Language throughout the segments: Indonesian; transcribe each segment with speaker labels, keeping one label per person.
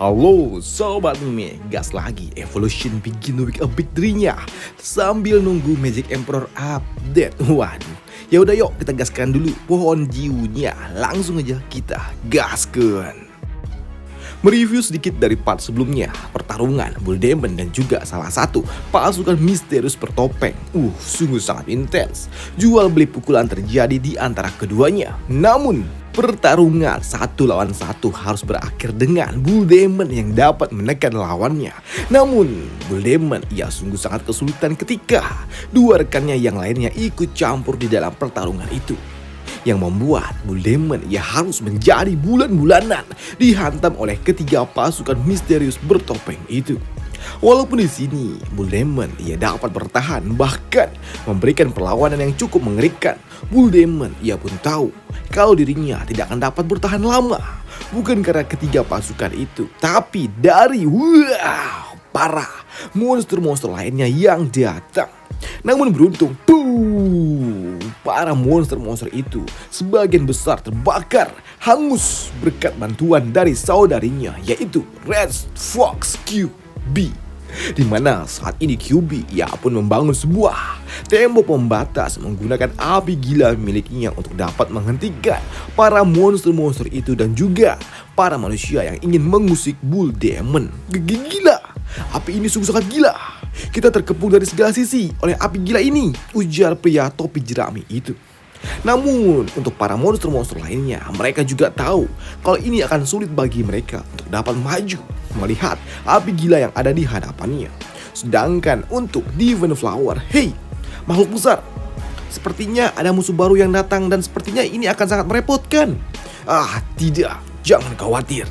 Speaker 1: Halo Sobat Meme, gas lagi Evolution Begin Week a Victory-nya sambil nunggu Magic Emperor update. Waduh, ya udah yuk kita gaskan dulu pohon jiunya. Langsung aja kita gaskan. Mereview sedikit dari part sebelumnya, pertarungan Bull Demon dan juga salah satu pasukan misterius bertopeng. Sungguh sangat intens. Jual beli pukulan terjadi di antara keduanya. Namun, pertarungan 1 lawan 1 harus berakhir dengan Bull Demon yang dapat menekan lawannya. Namun, Bull Demon ia sungguh sangat kesulitan ketika dua rekannya yang lainnya ikut campur di dalam pertarungan itu, yang membuat Bull Demon ia harus menjadi bulan-bulanan dihantam oleh ketiga pasukan misterius bertopeng itu. Walaupun di sini Bull Demon ia dapat bertahan, bahkan memberikan perlawanan yang cukup mengerikan, Bull Demon ia pun tahu kalau dirinya tidak akan dapat bertahan lama. Bukan karena ketiga pasukan itu, tapi dari para monster-monster lainnya yang datang. Namun beruntung, para monster-monster itu sebagian besar terbakar hangus berkat bantuan dari saudarinya, yaitu Red Fox QB. Di mana saat ini QB ia pun membangun sebuah tembok pembatas menggunakan api gila miliknya untuk dapat menghentikan para monster-monster itu dan juga para manusia yang ingin mengusik Bull Demon. Gila, api ini sungguh sangat gila. Kita terkepung dari segala sisi oleh api gila ini, ujar pria topi jerami itu. Namun untuk para monster-monster lainnya, mereka juga tahu kalau ini akan sulit bagi mereka untuk dapat maju melihat api gila yang ada di hadapannya. Sedangkan untuk Divine Flower, hey makhluk besar, sepertinya ada musuh baru yang datang dan sepertinya ini akan sangat merepotkan. Tidak, jangan khawatir.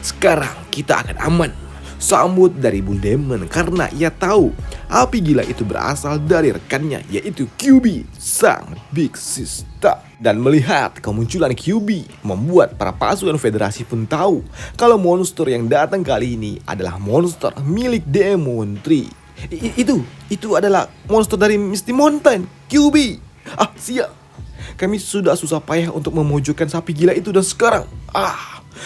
Speaker 1: Sekarang kita akan aman, sambut dari Bull Demon, karena ia tahu api gila itu berasal dari rekannya, yaitu QB, sang Big Sister. Dan melihat kemunculan QB membuat para pasukan federasi pun tahu kalau monster yang datang kali ini adalah monster milik Demon Tree. Itu adalah monster dari Misty Mountain. QB, siap. Kami sudah susah payah untuk memojokkan sapi gila itu dan sekarang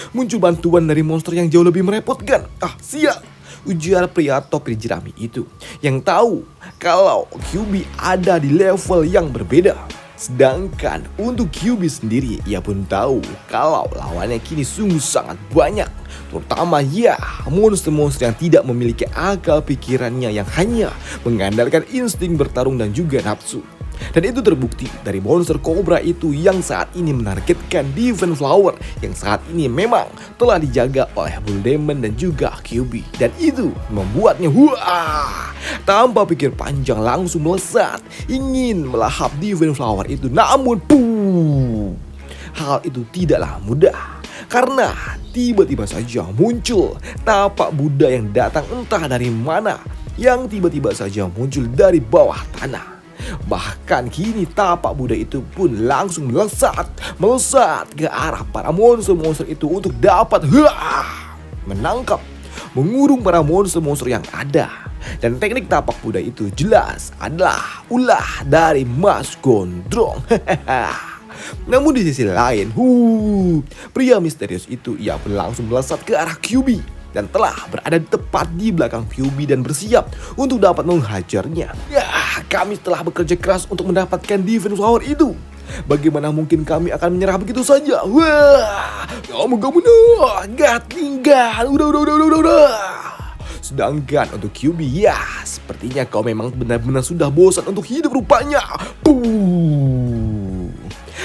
Speaker 1: muncul bantuan dari monster yang jauh lebih merepotkan. Siap, ujar pria topi jerami itu yang tahu kalau QB ada di level yang berbeda. Sedangkan untuk QB sendiri, ia pun tahu kalau lawannya kini sungguh sangat banyak, terutama monster-monster yang tidak memiliki akal pikirannya, yang hanya mengandalkan insting bertarung dan juga nafsu. Dan itu terbukti dari monster Cobra itu yang saat ini menargetkan Divine Flower yang saat ini memang telah dijaga oleh Bull Demon dan juga QB. Dan itu membuatnya tanpa pikir panjang langsung melesat ingin melahap Divine Flower itu. Namun hal itu tidaklah mudah, karena tiba-tiba saja muncul tapak Buddha yang datang entah dari mana, yang tiba-tiba saja muncul dari bawah tanah. Bahkan kini tapak Buddha itu pun langsung melesat ke arah para monster-monster itu untuk dapat menangkap, mengurung para monster-monster yang ada. Dan teknik tapak Buddha itu jelas adalah ulah dari Mas Gondrong. Namun di sisi lain, pria misterius itu ia pun langsung melesat ke arah QB dan telah berada tepat di belakang QB dan bersiap untuk dapat menghajarnya. Kami telah bekerja keras untuk mendapatkan Divine Flower itu. Bagaimana mungkin kami akan menyerah begitu saja? Kamu gak tinggal. Udah. Sedangkan untuk QB, sepertinya kau memang benar-benar sudah bosan untuk hidup rupanya.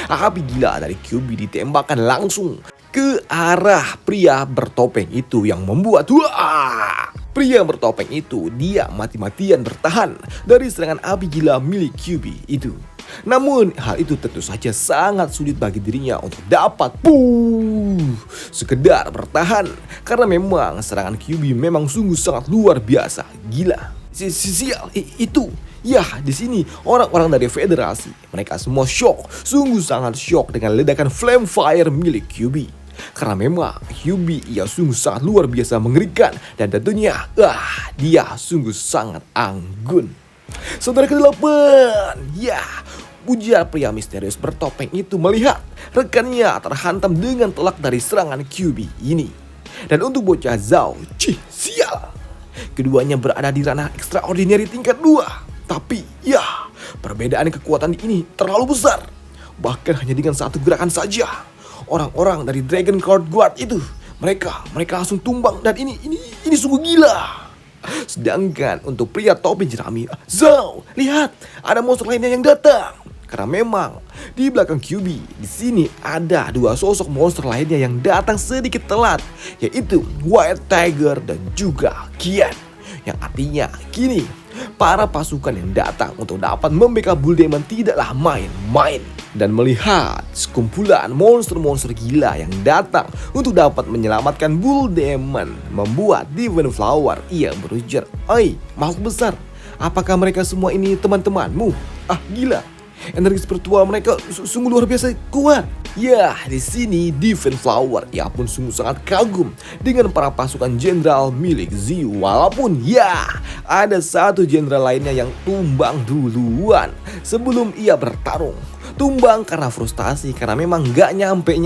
Speaker 1: Api gila dari QB ditembakkan langsung ke arah pria bertopeng itu, yang membuat pria bertopeng itu dia mati-matian bertahan dari serangan api gila milik QB itu. Namun hal itu tentu saja sangat sulit bagi dirinya untuk dapat sekedar bertahan, karena memang serangan QB memang sungguh sangat luar biasa gila. Sial itu. Di sini orang-orang dari federasi, mereka semua shock, sungguh sangat shock dengan ledakan flame fire milik QB. Karena memang QB ia sungguh sangat luar biasa mengerikan, dan tentunya dia sungguh sangat anggun. Saudara ke-8, ujar pria misterius bertopeng itu melihat rekannya terhantam dengan telak dari serangan QB ini. Dan untuk bocah Zhao, sial. Keduanya berada di ranah extraordinary tingkat 2. Tapi ya, perbedaan kekuatan ini terlalu besar. Bahkan hanya dengan satu gerakan saja, orang-orang dari Dragon Court Guard itu mereka langsung tumbang, dan ini sungguh gila. Sedangkan untuk pria topi jerami, Zhao, lihat, ada monster lainnya yang datang. Karena memang di belakang QB di sini ada dua sosok monster lainnya yang datang sedikit telat, yaitu White Tiger dan juga Qian. Yang artinya kini para pasukan yang datang untuk dapat membackup Bull Demon tidaklah main-main. Dan melihat sekumpulan monster-monster gila yang datang untuk dapat menyelamatkan Bull Demon, membuat Divine Flower ia berujar, "Oi, makhluk besar, apakah mereka semua ini teman-temanmu? Ah, gila. Energi spiritual mereka sungguh luar biasa kuat." Ya, di sini Divine Flower ia pun sungguh sangat kagum dengan para pasukan jenderal milik Ziyu. Walaupun ya, ada satu jenderal lainnya yang tumbang duluan sebelum ia bertarung. Tumbang karena frustasi, karena memang gak nyampe.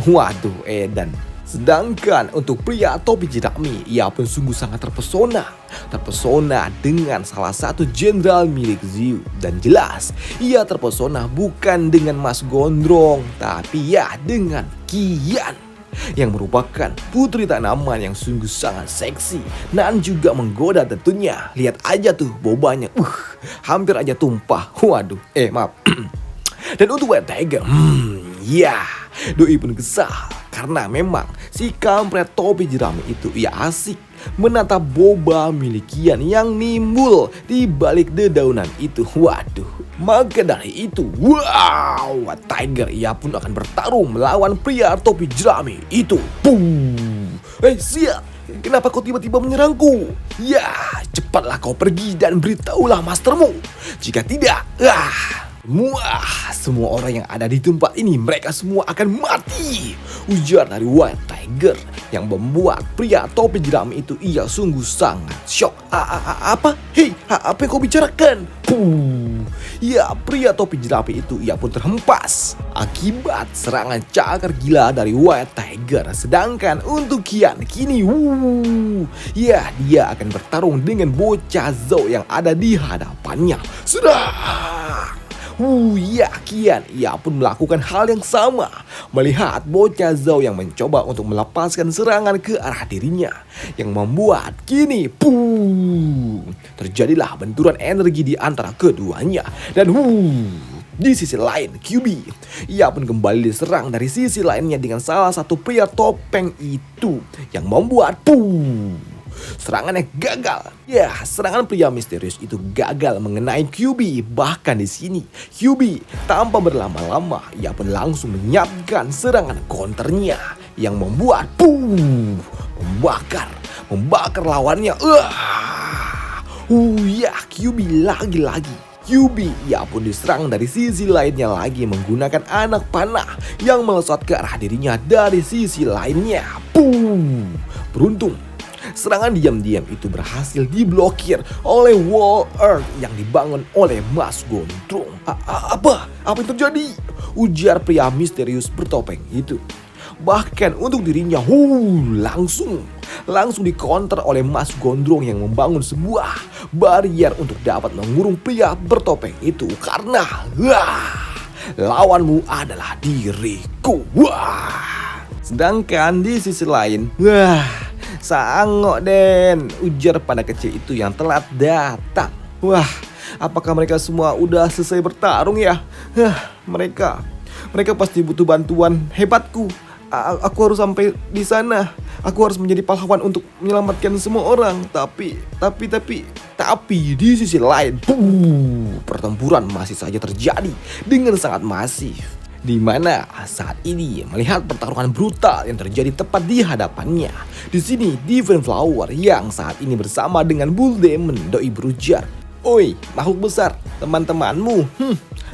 Speaker 1: Waduh, edan. Sedangkan untuk pria topi jerami, ia pun sungguh sangat terpesona dengan salah satu jenderal milik Ziyu. Dan jelas, ia terpesona bukan dengan Mas Gondrong, tapi ya dengan Qian, yang merupakan putri tanaman yang sungguh sangat seksi dan juga menggoda tentunya. Lihat aja tuh bobanya, hampir aja tumpah. Waduh, maaf. Dan untuk White Tiger, ya, doi pun kesal karena memang si kampret topi jerami itu ia asik menatap boba milik Qian yang nimbul di balik dedaunan itu. Waduh, maka dari itu, White Tiger ia pun akan bertarung melawan pria topi jerami itu. Siap, kenapa kau tiba-tiba menyerangku? Ya, cepatlah kau pergi dan beritahulah mastermu. Jika tidak, semua orang yang ada di tempat ini mereka semua akan mati, ujar dari White Tiger, yang membuat pria topi jerami itu ia sungguh sangat shock. Apa? Hei, apa yang kau bicarakan? Ya, pria topi jerami itu ia pun terhempas akibat serangan cakar gila dari White Tiger. Sedangkan untuk Qian kini, ya, dia akan bertarung dengan bocah Zhao yang ada di hadapannya. Ya, Qian ia pun melakukan hal yang sama, melihat bocah Zhao yang mencoba untuk melepaskan serangan ke arah dirinya, yang membuat kini terjadilah benturan energi di antara keduanya. Dan di sisi lain, QB ia pun kembali diserang dari sisi lainnya dengan salah satu pria topeng itu, yang membuat serangannya gagal. Ya, serangan pria misterius itu gagal mengenai QB. Bahkan di sini QB tanpa berlama-lama ia pun langsung menyiapkan serangan counternya yang membuat membakar lawannya. Ya, QB lagi-lagi. QB ia pun diserang dari sisi lainnya lagi menggunakan anak panah yang melesat ke arah dirinya dari sisi lainnya. Beruntung serangan diam-diam itu berhasil diblokir oleh wall earth yang dibangun oleh Mas Gondrong. Apa yang terjadi? Ujar pria misterius bertopeng itu. Bahkan untuk dirinya langsung dikonter oleh Mas Gondrong yang membangun sebuah barrier untuk dapat mengurung pria bertopeng itu. Karena lawanmu adalah diriku. Sedangkan di sisi lain, sangok Den, ujar pada kecil itu yang telat datang. Apakah mereka semua udah selesai bertarung ya? Mereka pasti butuh bantuan hebatku. Aku harus sampai di sana. Aku harus menjadi pahlawan untuk menyelamatkan semua orang. Tapi di sisi lain, pertempuran masih saja terjadi dengan sangat masif. Di mana saat ini melihat pertarungan brutal yang terjadi tepat di hadapannya. Di sini Divine Flower yang saat ini bersama dengan Bull Demon doi berujar, "Oi, makhluk besar, teman-temanmu,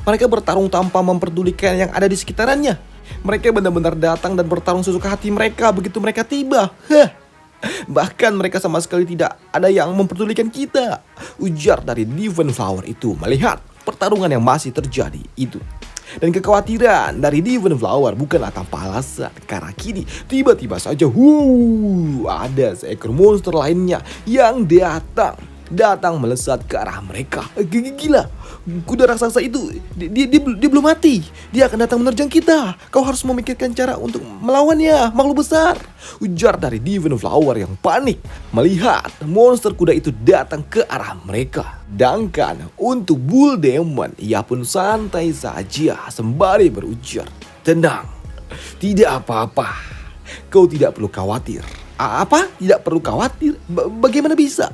Speaker 1: mereka bertarung tanpa memperdulikan yang ada di sekitarannya. Mereka benar-benar datang dan bertarung sesuka hati mereka begitu mereka tiba. Bahkan mereka sama sekali tidak ada yang memperdulikan kita," ujar dari Divine Flower itu melihat pertarungan yang masih terjadi itu. Dan kekhawatiran dari Devon Flower bukanlah tanpa alasan, karena kini tiba-tiba saja ada seekor monster lainnya yang datang melesat ke arah mereka. Gila, kuda raksasa itu dia belum mati. Dia akan datang menerjang kita. Kau harus memikirkan cara untuk melawannya, makhluk besar, ujar dari Devon Flower yang panik melihat monster kuda itu datang ke arah mereka. Sedangkan untuk Bull Demon, ia pun santai saja sembari berujar, "Tenang, tidak apa-apa. Kau tidak perlu khawatir." Apa? Tidak perlu khawatir? Bagaimana bisa?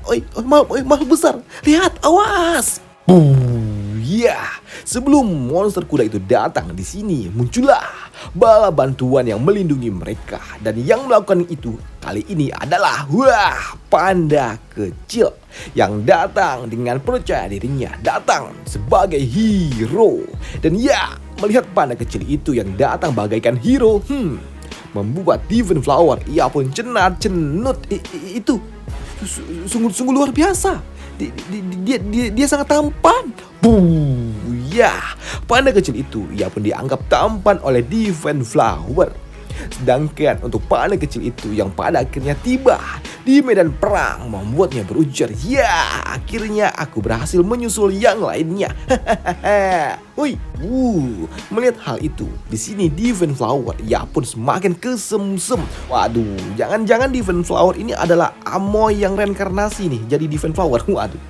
Speaker 1: Makhluk besar. Lihat, awas. Ya, sebelum monster kuda itu datang di sini, muncullah bala bantuan yang melindungi mereka. Dan yang melakukan itu kali ini adalah panda kecil yang datang dengan percaya dirinya, datang sebagai hero. Dan ya, melihat panda kecil itu yang datang bagaikan hero, membuat Devon Flower ia pun cenut itu sungguh luar biasa. Dia sangat tampan. Ya, panda kecil itu ia pun dianggap tampan oleh Devon Flower. Sedangkan untuk panda kecil itu yang pada akhirnya tiba di medan perang membuatnya berujar, "Ya, akhirnya aku berhasil menyusul yang lainnya." Melihat hal itu, di sini Devon Flower ya pun semakin kesemsem. Waduh, jangan-jangan Devon Flower ini adalah Amoy yang reinkarnasi nih jadi Devon Flower. Waduh.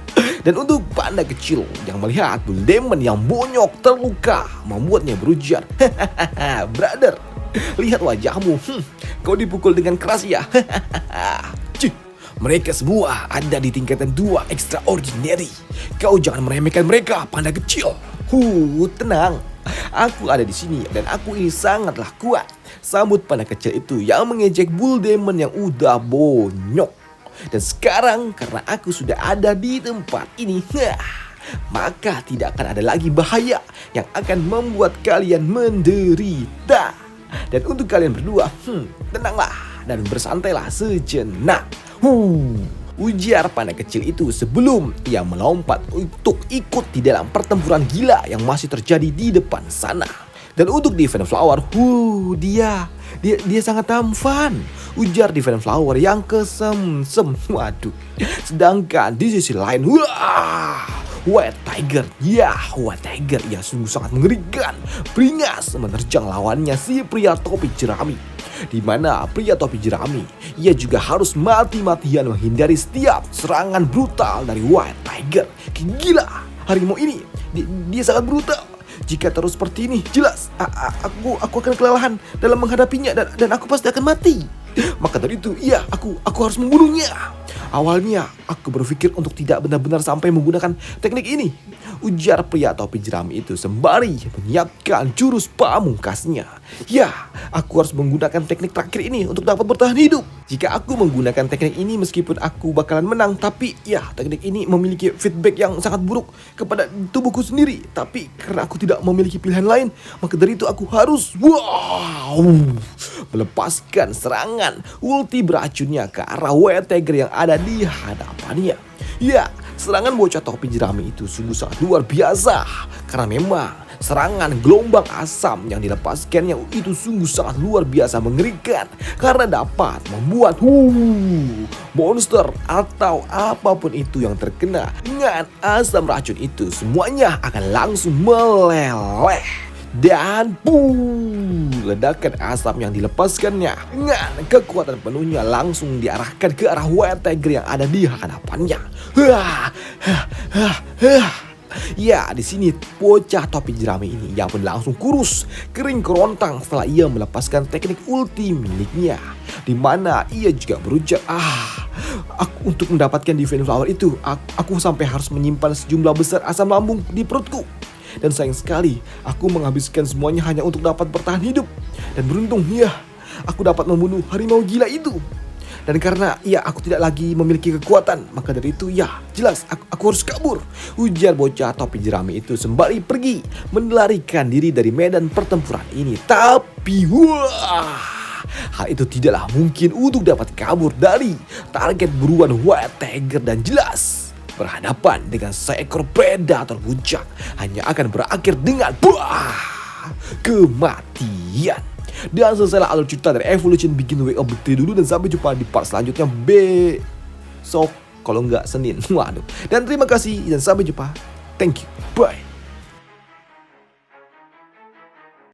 Speaker 1: Dan untuk panda kecil yang melihat Bull Demon yang bonyok terluka membuatnya berujar, "Brother, lihat wajahmu, kau dipukul dengan keras ya." Mereka semua ada di tingkatan 2 extraordinary. Kau jangan meremehkan mereka, panda kecil. Tenang. Aku ada di sini dan aku ini sangatlah kuat, sambut panda kecil itu yang mengejek Bull Demon yang udah bonyok. Dan sekarang karena aku sudah ada di tempat ini, maka tidak akan ada lagi bahaya yang akan membuat kalian menderita. Dan untuk kalian berdua, tenanglah dan bersantailah sejenak. Ujar panda kecil itu sebelum ia melompat untuk ikut di dalam pertempuran gila yang masih terjadi di depan sana. Dan untuk Devon Flower, dia sangat tampan, ujar Devon Flower yang kesemsem. Waduh. Sedangkan di sisi lain, White Tiger, White Tiger ia sungguh sangat mengerikan, beringas menerjang lawannya si pria topi jerami. Di mana pria topi jerami, ia juga harus mati-matian menghindari setiap serangan brutal dari White Tiger. Gila, harimau ini dia sangat brutal. Jika terus seperti ini, jelas aku akan kelelahan dalam menghadapinya dan aku pasti akan mati. Maka dari itu, aku harus membunuhnya. Awalnya aku berpikir untuk tidak benar-benar sampai menggunakan teknik ini, ujar pria topi jerami itu sembari menyiapkan jurus pamungkasnya. Aku harus menggunakan teknik terakhir ini untuk dapat bertahan hidup. Jika aku menggunakan teknik ini meskipun aku bakalan menang, tapi teknik ini memiliki feedback yang sangat buruk kepada tubuhku sendiri. Tapi karena aku tidak memiliki pilihan lain, maka dari itu aku harus melepaskan serangan ulti beracunnya ke arah White Tiger yang ada di hadapannya. Serangan bocah topi jerami itu sungguh sangat luar biasa, karena memang serangan gelombang asam yang dilepaskannya itu sungguh sangat luar biasa mengerikan, karena dapat membuat monster atau apapun itu yang terkena dengan asam racun itu semuanya akan langsung meleleh. Dan ledakan asam yang dilepaskannya dengan kekuatan penuhnya langsung diarahkan ke arah White Tiger yang ada di hadapannya. Di sini bocah topi jerami ini ia pun langsung kurus, kering kerontang setelah ia melepaskan teknik ulti miliknya. Di mana ia juga berujar, untuk mendapatkan Devon Flower itu, aku sampai harus menyimpan sejumlah besar asam lambung di perutku. Dan sayang sekali, aku menghabiskan semuanya hanya untuk dapat bertahan hidup. Dan beruntung, aku dapat membunuh harimau gila itu. Dan karena aku tidak lagi memiliki kekuatan, maka dari itu jelas aku harus kabur, ujar bocah topi jerami itu sembari pergi melarikan diri dari medan pertempuran ini. Tapi hal itu tidaklah mungkin untuk dapat kabur dari target buruan White Tiger, dan jelas berhadapan dengan seekor predator puncak hanya akan berakhir dengan kematian. Dan selesailah alur cerita dari Evolution Begin Wake Up Big 3 dulu, dan sampai jumpa di part selanjutnya besok kalau nggak Senin. Waduh. Dan terima kasih dan sampai jumpa. Thank you. Bye.